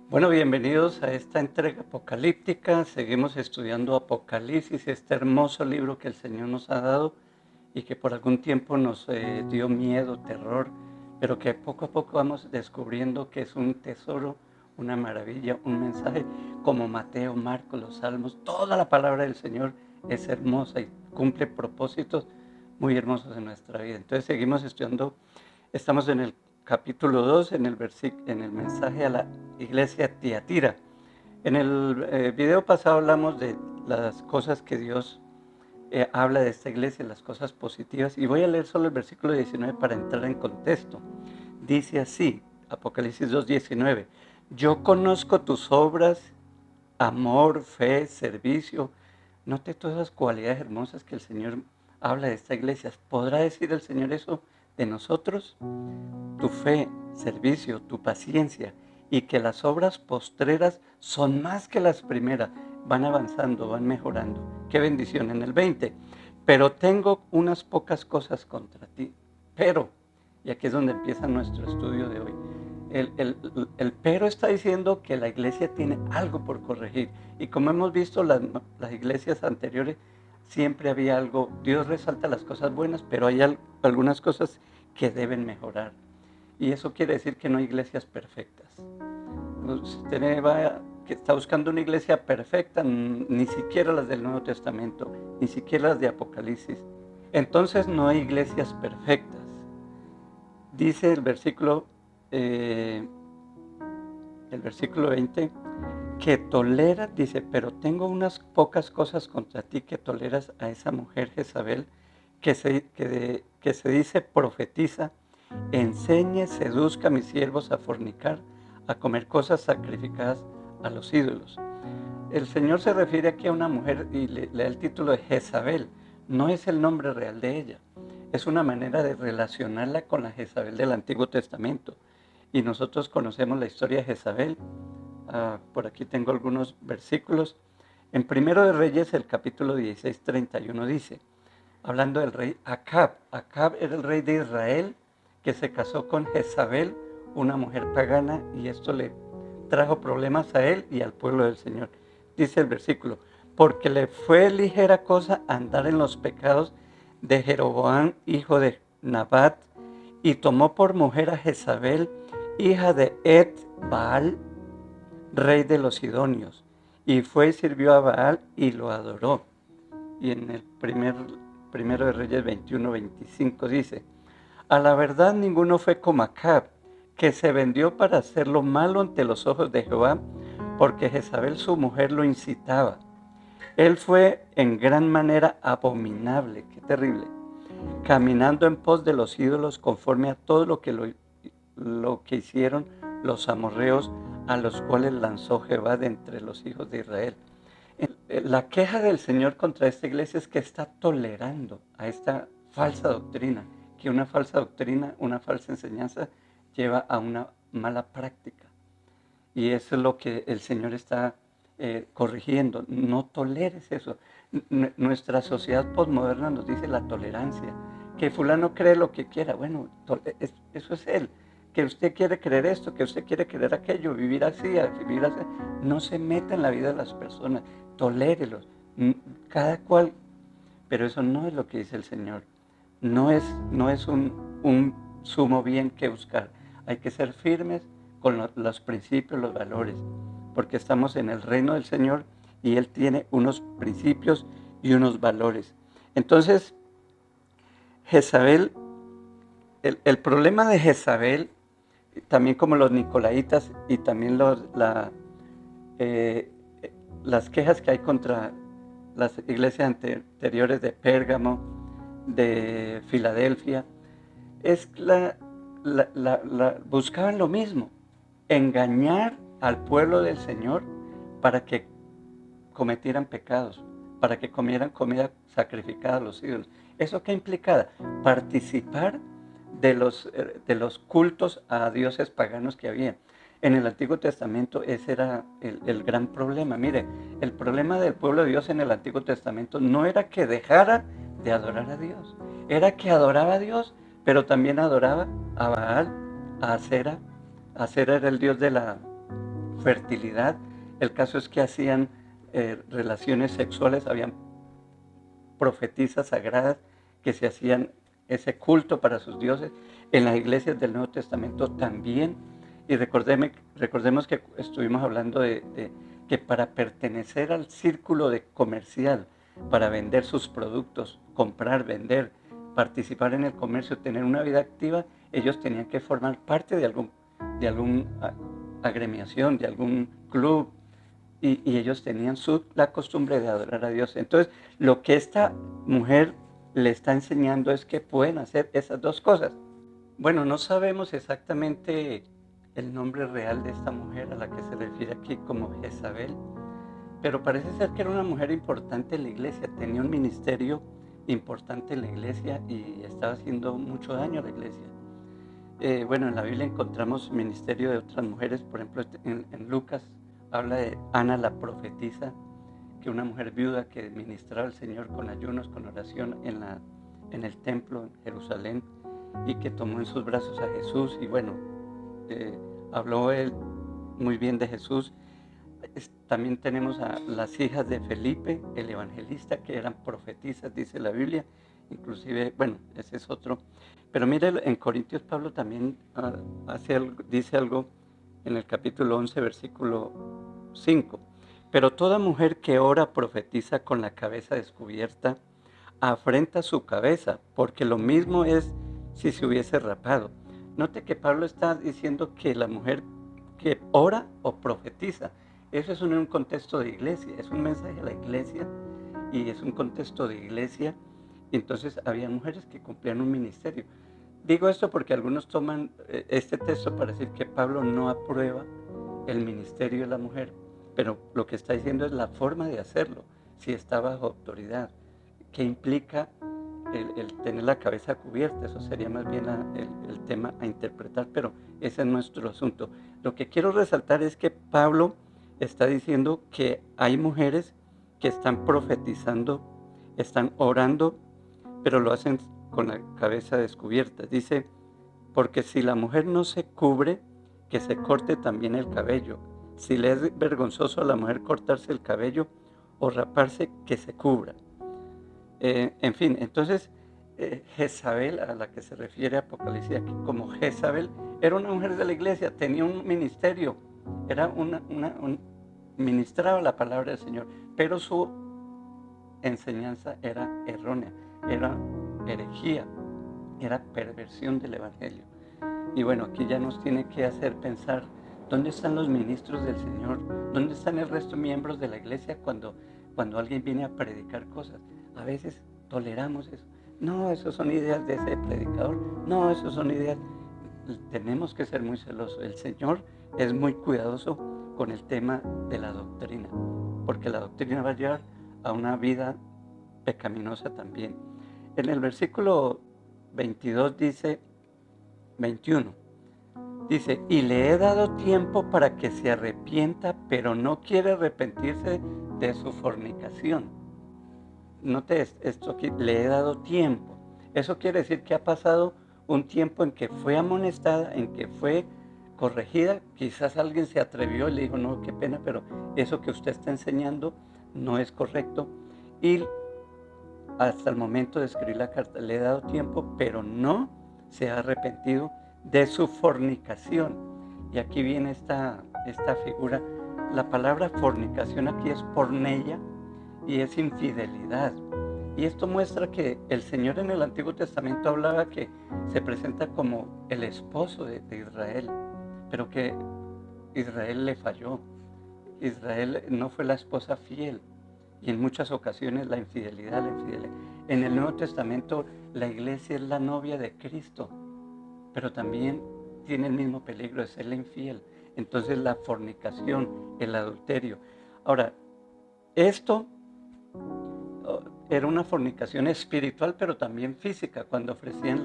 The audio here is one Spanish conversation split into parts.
Bueno, bienvenidos a esta entrega apocalíptica. Seguimos estudiando Apocalipsis, este hermoso libro que el Señor nos ha dado y que por algún tiempo nos dio miedo, terror, pero que poco a poco vamos descubriendo que es un tesoro, una maravilla, un mensaje como Mateo, Marcos, los Salmos. Toda la palabra del Señor es hermosa y cumple propósitos muy hermosos en nuestra vida. Entonces seguimos estudiando. Estamos en el capítulo 2, en el mensaje a la iglesia de Tiatira. En el video pasado hablamos de las cosas que Dios habla de esta iglesia, las cosas positivas, y voy a leer solo el versículo 19 para entrar en contexto. Dice así, Apocalipsis 2:19: yo conozco tus obras, amor, fe, servicio. Note todas las cualidades hermosas que el Señor habla de esta iglesia. ¿Podrá decir el Señor eso de nosotros? Tu fe, servicio, tu paciencia, y que las obras postreras son más que las primeras, van avanzando, van mejorando. Qué bendición. En el 20: pero tengo unas pocas cosas contra ti. Pero, y aquí es donde empieza nuestro estudio de hoy, el pero está diciendo que la iglesia tiene algo por corregir. Y como hemos visto, las iglesias anteriores siempre había algo. Dios resalta las cosas buenas, pero hay algunas cosas que deben mejorar. Y eso quiere decir que no hay iglesias perfectas. Usted va, que está buscando una iglesia perfecta, ni siquiera las del Nuevo Testamento, ni siquiera las de Apocalipsis. Entonces no hay iglesias perfectas. Dice eh, el versículo 20, que tolera, dice, pero tengo unas pocas cosas contra ti, que toleras a esa mujer Jezabel, que se dice profetiza, enseñe, seduzca a mis siervos a fornicar, a comer cosas sacrificadas a los ídolos. El Señor se refiere aquí a una mujer y le da el título de Jezabel. No es el nombre real de ella. Es una manera de relacionarla con la Jezabel del Antiguo Testamento. Y nosotros conocemos la historia de Jezabel. Por aquí tengo algunos versículos. En Primero de Reyes, el capítulo 16, 31 dice, hablando del rey Acab. Acab era el rey de Israel que se casó con Jezabel, una mujer pagana, y esto le trajo problemas a él y al pueblo del Señor. Dice el versículo, porque le fue ligera cosa andar en los pecados de Jeroboam, hijo de Nabat, y tomó por mujer a Jezabel, hija de Et-Baal, rey de los Sidonios, y fue y sirvió a Baal y lo adoró. Y en el primero de Reyes 21-25 dice, a la verdad ninguno fue como Acab, que se vendió para hacer lo malo ante los ojos de Jehová, porque Jezabel su mujer lo incitaba. Él fue en gran manera abominable, qué terrible, caminando en pos de los ídolos conforme a todo lo que hicieron los amorreos, a los cuales lanzó Jehová de entre los hijos de Israel. La queja del Señor contra esta iglesia es que está tolerando a esta falsa doctrina, que una falsa doctrina, una falsa enseñanza lleva a una mala práctica. Y eso es lo que el Señor está corrigiendo. No toleres eso. Nuestra sociedad posmoderna nos dice la tolerancia. Que fulano cree lo que quiera. Bueno, eso es él. Que usted quiere creer esto, que usted quiere creer aquello, vivir así, vivir así. No se meta en la vida de las personas. Tolérelos. Cada cual. Pero eso no es lo que dice el Señor. No es un sumo bien que buscar. Hay que ser firmes con los principios, los valores, porque estamos en el reino del Señor y Él tiene unos principios y unos valores. Entonces, Jezabel, el problema de Jezabel, también como los nicolaitas y también eh, las quejas que hay contra las iglesias anteriores de Pérgamo, de Filadelfia, es buscaban lo mismo, engañar al pueblo del Señor para que cometieran pecados, para que comieran comida sacrificada a los ídolos. ¿Eso qué implicaba? Participar de los cultos a dioses paganos que había. En el Antiguo Testamento ese era el gran problema. Mire, el problema del pueblo de Dios en el Antiguo Testamento no era que dejara de adorar a Dios, era que adoraba a Dios, pero también adoraba a Baal, a Acera. Acera era el dios fertilidad. El caso es que hacían relaciones sexuales, habían profetisas sagradas que se hacían ese culto para sus dioses. En las iglesias del Nuevo Testamento también. Y recordemos que estuvimos hablando de que para pertenecer al círculo comercial, para vender sus productos, comprar, vender, participar en el comercio, tener una vida activa, ellos tenían que formar parte de algún agremiación, de algún club, y ellos tenían la costumbre de adorar a Dios. Entonces, lo que esta mujer le está enseñando es que pueden hacer esas dos cosas. Bueno, no sabemos exactamente el nombre real de esta mujer a la que se refiere aquí como Jezabel, pero parece ser que era una mujer importante en la iglesia, tenía un ministerio importante en la iglesia y estaba haciendo mucho daño a la iglesia. Bueno, en la Biblia encontramos ministerio de otras mujeres, por ejemplo, en Lucas habla de Ana la profetisa, que una mujer viuda que ministraba al Señor con ayunos, con oración en el templo en Jerusalén, y que tomó en sus brazos a Jesús, y bueno, habló él muy bien de Jesús. También tenemos a las hijas de Felipe, el evangelista, que eran profetisas, dice la Biblia. Inclusive, bueno, ese es otro. Pero mire, en Corintios Pablo también dice algo en el capítulo 11, versículo 5. Pero toda mujer que ora profetiza con la cabeza descubierta, afrenta su cabeza, porque lo mismo es si se hubiese rapado. Note que Pablo está diciendo que la mujer que ora o profetiza, eso es en un contexto de iglesia, es un mensaje a la iglesia y es un contexto de iglesia. Entonces había mujeres que cumplían un ministerio. Digo esto porque algunos toman este texto para decir que Pablo no aprueba el ministerio de la mujer, pero lo que está diciendo es la forma de hacerlo, si está bajo autoridad, que implica el tener la cabeza cubierta. Eso sería más bien el tema a interpretar, pero ese es nuestro asunto. Lo que quiero resaltar es que Pablo está diciendo que hay mujeres que están profetizando, están orando, pero lo hacen con la cabeza descubierta. Dice, porque si la mujer no se cubre, que se corte también el cabello. Si le es vergonzoso a la mujer cortarse el cabello o raparse, que se cubra. En fin, entonces Jezabel, a la que se refiere Apocalipsis aquí como Jezabel, era una mujer de la iglesia, tenía un ministerio, era ministraba la palabra del Señor, pero su enseñanza era errónea, era herejía, era perversión del evangelio. Y bueno, aquí ya nos tiene que hacer pensar, ¿dónde están los ministros del Señor? ¿Dónde están el resto de miembros de la iglesia cuando alguien viene a predicar cosas? A veces toleramos eso. No, eso son ideas de ese predicador. No, eso son ideas. Tenemos que ser muy celosos. El Señor es muy cuidadoso con el tema de la doctrina, porque la doctrina va a llevar a una vida pecaminosa también. En el versículo 22 dice, 21, dice, y le he dado tiempo para que se arrepienta, pero no quiere arrepentirse de su fornicación. Note esto aquí, le he dado tiempo. Eso quiere decir que ha pasado un tiempo en que fue amonestada, en que fue corregida. Quizás alguien se atrevió y le dijo, no, qué pena, pero eso que usted está enseñando no es correcto. Y hasta el momento de escribir la carta le he dado tiempo, pero no se ha arrepentido de su fornicación. Y aquí viene esta figura. La palabra fornicación aquí es porneia y es infidelidad. Y esto muestra que el Señor en el Antiguo Testamento hablaba que se presenta como el esposo de Israel, pero que Israel le falló. Israel no fue la esposa fiel. Y en muchas ocasiones la infidelidad. En el Nuevo Testamento la iglesia es la novia de Cristo, pero también tiene el mismo peligro de ser la infiel. Entonces la fornicación, el adulterio. Ahora, esto era una fornicación espiritual, pero también física, cuando ofrecían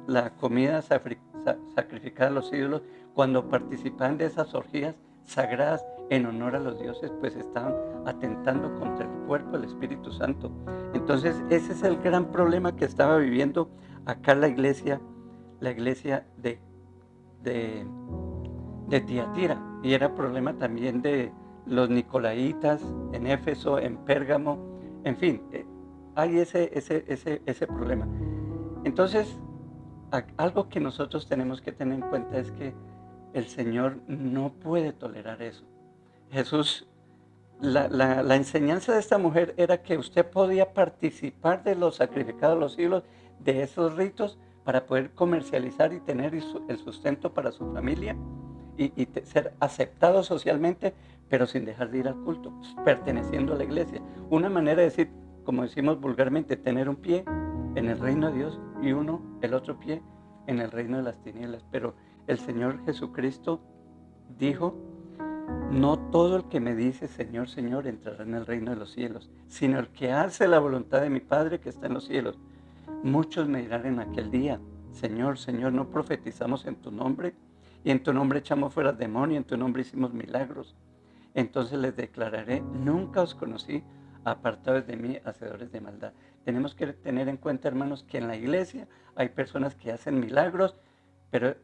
la comida sacrificada a los ídolos, cuando participaban de esas orgías sagradas en honor a los dioses, pues estaban atentando contra el cuerpo del Espíritu Santo. Entonces ese es el gran problema que estaba viviendo acá la iglesia de Tiatira. y era problema también de los nicolaitas en Éfeso, en Pérgamo, en fin, hay ese problema. Entonces, algo que nosotros tenemos que tener en cuenta es que el Señor no puede tolerar eso. Jesús, la enseñanza de esta mujer era que usted podía participar de los sacrificados de los ídolos, de esos ritos, para poder comercializar y tener el sustento para su familia y ser aceptado socialmente, pero sin dejar de ir al culto, perteneciendo a la iglesia. Una manera de decir, como decimos vulgarmente, tener un pie en el reino de Dios y el otro pie en el reino de las tinieblas. Pero el Señor Jesucristo dijo: no todo el que me dice Señor, Señor entrará en el reino de los cielos, sino el que hace la voluntad de mi Padre que está en los cielos. Muchos me dirán en aquel día: Señor, Señor, ¿no profetizamos en tu nombre? Y en tu nombre echamos fuera demonios, en tu nombre hicimos milagros. Entonces les declararé: nunca os conocí, apartados de mí, hacedores de maldad. Tenemos que tener en cuenta, hermanos, que en la iglesia hay personas que hacen milagros,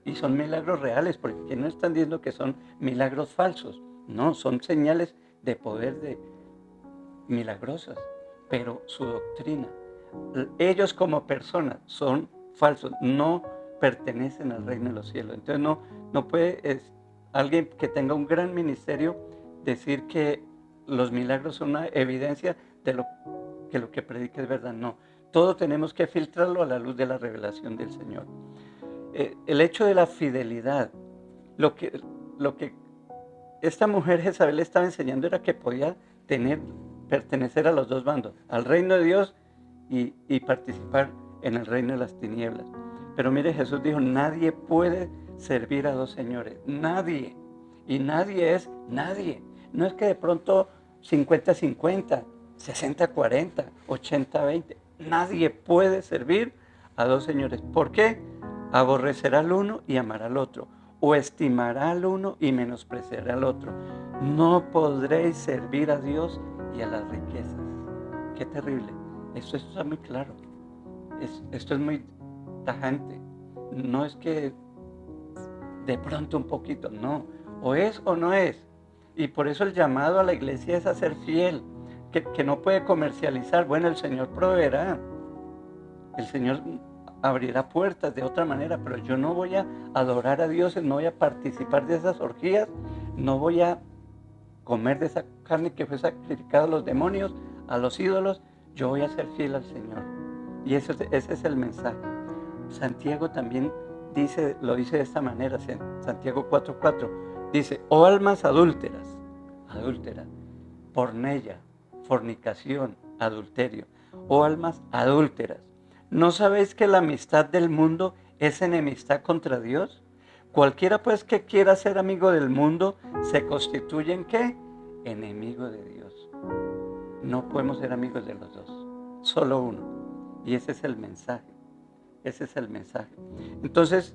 y son milagros reales, porque no están diciendo que son milagros falsos. No, son señales de poder milagrosas, pero su doctrina, ellos como personas son falsos, no pertenecen al reino de los cielos. Entonces no puede alguien que tenga un gran ministerio decir que los milagros son una evidencia de lo que predica es verdad. No, todo tenemos que filtrarlo a la luz de la revelación del Señor. El hecho de la fidelidad, lo que esta mujer Jezabel estaba enseñando era que podía pertenecer a los dos bandos, al reino de Dios y participar en el reino de las tinieblas. Pero mire, Jesús dijo: nadie puede servir a dos señores, nadie. Y nadie es nadie. No es que de pronto 50-50, 60-40, 80-20. Nadie puede servir a dos señores. ¿Por qué? Aborrecerá al uno y amará al otro, o estimará al uno y menospreciará al otro. No podréis servir a Dios y a las riquezas. Qué terrible. Esto está muy claro. Esto es muy tajante. No es que de pronto un poquito, no. O es o no es. Y por eso el llamado a la iglesia es a ser fiel, que no puede comercializar. Bueno, el Señor proveerá. El Señor abrirá puertas de otra manera, pero yo no voy a adorar a Dios, no voy a participar de esas orgías, no voy a comer de esa carne que fue sacrificada a los demonios, a los ídolos. Yo voy a ser fiel al Señor. Y ese es el mensaje. Santiago también lo dice de esta manera, Santiago 4:4, dice: oh almas adúlteras, pornella, fornicación, adulterio, oh almas adúlteras, ¿no sabéis que la amistad del mundo es enemistad contra Dios? Cualquiera pues que quiera ser amigo del mundo se constituye ¿en qué? Enemigo de Dios. No podemos ser amigos de los dos, solo uno. Y ese es el mensaje. Ese es el mensaje. Entonces,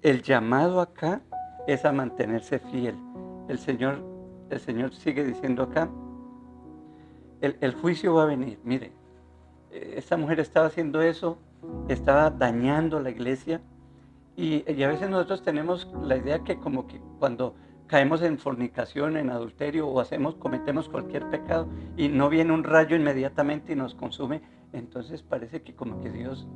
el llamado acá es a mantenerse fiel. El Señor sigue diciendo acá: el juicio va a venir. Mire, esta mujer estaba haciendo eso, estaba dañando la iglesia, y a veces nosotros tenemos la idea que como que cuando caemos en fornicación, en adulterio o cometemos cualquier pecado y no viene un rayo inmediatamente y nos consume, entonces parece que como que Dios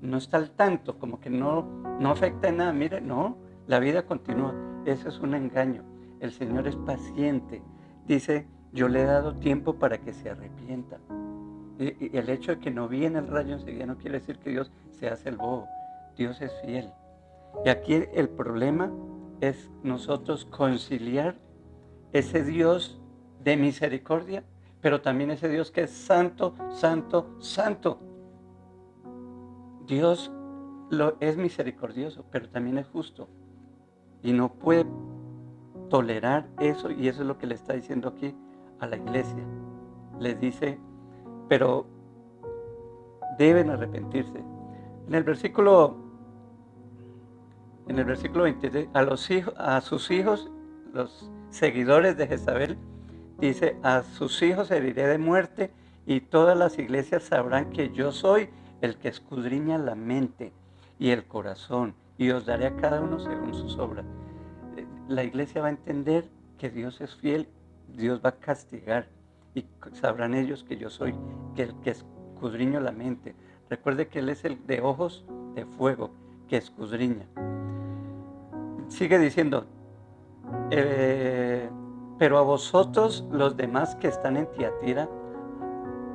no está al tanto, como que no afecta en nada. Mire, no, la vida continúa. Eso es un engaño. El Señor es paciente. Dice: yo le he dado tiempo para que se arrepienta. Y el hecho de que no viene el rayo enseguida no quiere decir que Dios se hace el bobo. Dios es fiel. Y aquí el problema es nosotros conciliar ese Dios de misericordia, pero también ese Dios que es santo, santo, santo. Dios es misericordioso, pero también es justo. Y no puede tolerar eso, y eso es lo que le está diciendo aquí a la iglesia. Les dice: pero deben arrepentirse. En el versículo 23, a sus hijos, los seguidores de Jezabel, dice: a sus hijos heriré de muerte, y todas las iglesias sabrán que yo soy el que escudriña la mente y el corazón, y os daré a cada uno según sus obras. La iglesia va a entender que Dios es fiel, Dios va a castigar y sabrán ellos que yo soy el que escudriño la mente. Recuerde que Él es el de ojos de fuego que escudriña. Sigue diciendo, pero a vosotros los demás que están en Tiatira,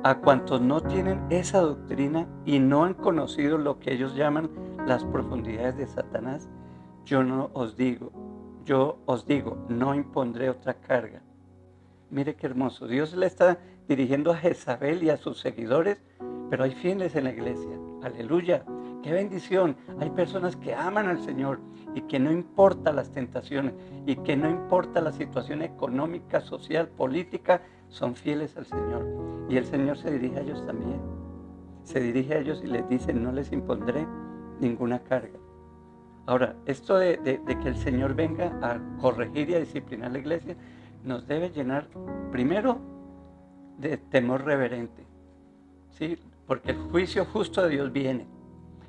a cuantos no tienen esa doctrina y no han conocido lo que ellos llaman las profundidades de Satanás, yo os digo, no impondré otra carga. Mire qué hermoso, Dios le está dirigiendo a Jezabel y a sus seguidores, pero hay fieles en la iglesia, aleluya, qué bendición. Hay personas que aman al Señor y que no importa las tentaciones y que no importa la situación económica, social, política, son fieles al Señor. Y el Señor se dirige a ellos también. Se dirige a ellos y les dice, no les impondré ninguna carga. Ahora, esto de que el Señor venga a corregir y a disciplinar la iglesia, nos debe llenar primero de temor reverente, ¿sí? Porque el juicio justo de Dios viene,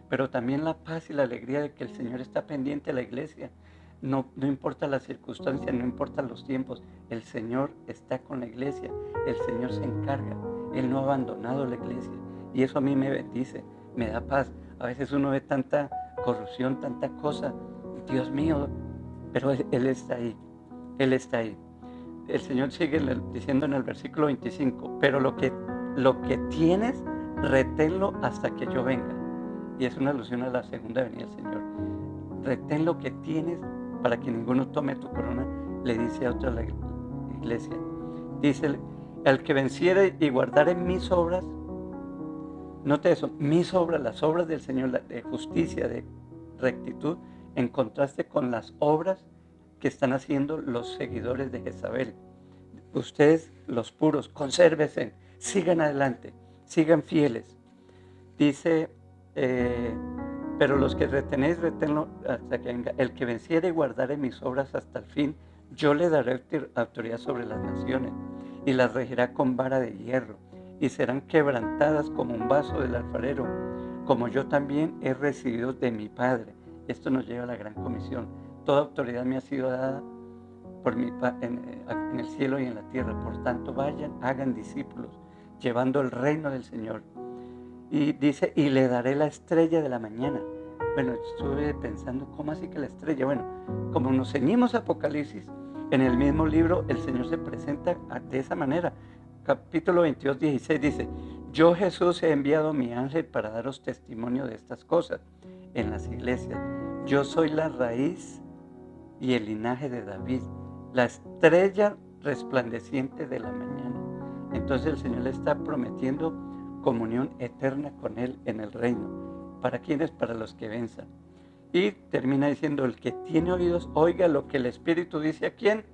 pero también la paz y la alegría de que el Señor está pendiente de la iglesia. No importa las circunstancias, no importa los tiempos, el Señor está con la iglesia, el Señor se encarga, Él no ha abandonado la iglesia y eso a mí me bendice, me da paz. A veces uno ve tanta corrupción, tanta cosa, Dios mío, pero Él está ahí, Él está ahí. El Señor sigue diciendo en el versículo 25, pero lo que tienes, reténlo hasta que yo venga. Y es una alusión a la segunda venida del Señor. Retén lo que tienes para que ninguno tome tu corona, le dice a otra la iglesia. Dice, el que venciere y guardare mis obras, note eso, mis obras, las obras del Señor, de justicia, de rectitud, en contraste con las obras que están haciendo los seguidores de Jezabel. Ustedes, los puros, consérvense, sigan adelante, sigan fieles. Dice, pero los que retenéis, reténlo hasta que venga. El que venciere y guardare mis obras hasta el fin, yo le daré autoridad sobre las naciones y las regirá con vara de hierro y serán quebrantadas como un vaso del alfarero, como yo también he recibido de mi Padre. Esto nos lleva a la gran comisión. Toda autoridad me ha sido dada por en el cielo y en la tierra. Por tanto, vayan, hagan discípulos, llevando el reino del Señor. Y dice, y le daré la estrella de la mañana. Bueno, estuve pensando, ¿cómo así que la estrella? Bueno, como nos ceñimos a Apocalipsis, en el mismo libro el Señor se presenta de esa manera. Capítulo 22, 16 dice, yo Jesús he enviado mi ángel para daros testimonio de estas cosas en las iglesias. Yo soy la raíz y el linaje de David, la estrella resplandeciente de la mañana. Entonces el Señor le está prometiendo comunión eterna con Él en el reino. ¿Para quiénes? Para los que venzan. Y termina diciendo, el que tiene oídos, oiga lo que el Espíritu dice a quién.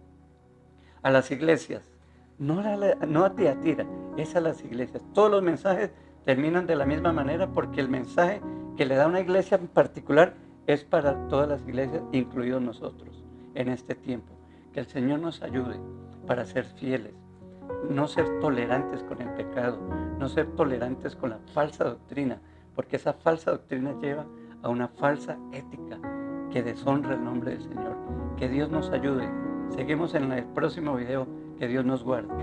A las iglesias. No a Tiatira, es a las iglesias. Todos los mensajes terminan de la misma manera porque el mensaje que le da una iglesia en particular es para todas las iglesias, incluidos nosotros, en este tiempo. Que el Señor nos ayude para ser fieles, no ser tolerantes con el pecado, no ser tolerantes con la falsa doctrina, porque esa falsa doctrina lleva a una falsa ética que deshonra el nombre del Señor. Que Dios nos ayude. Seguimos en el próximo video. Que Dios nos guarde.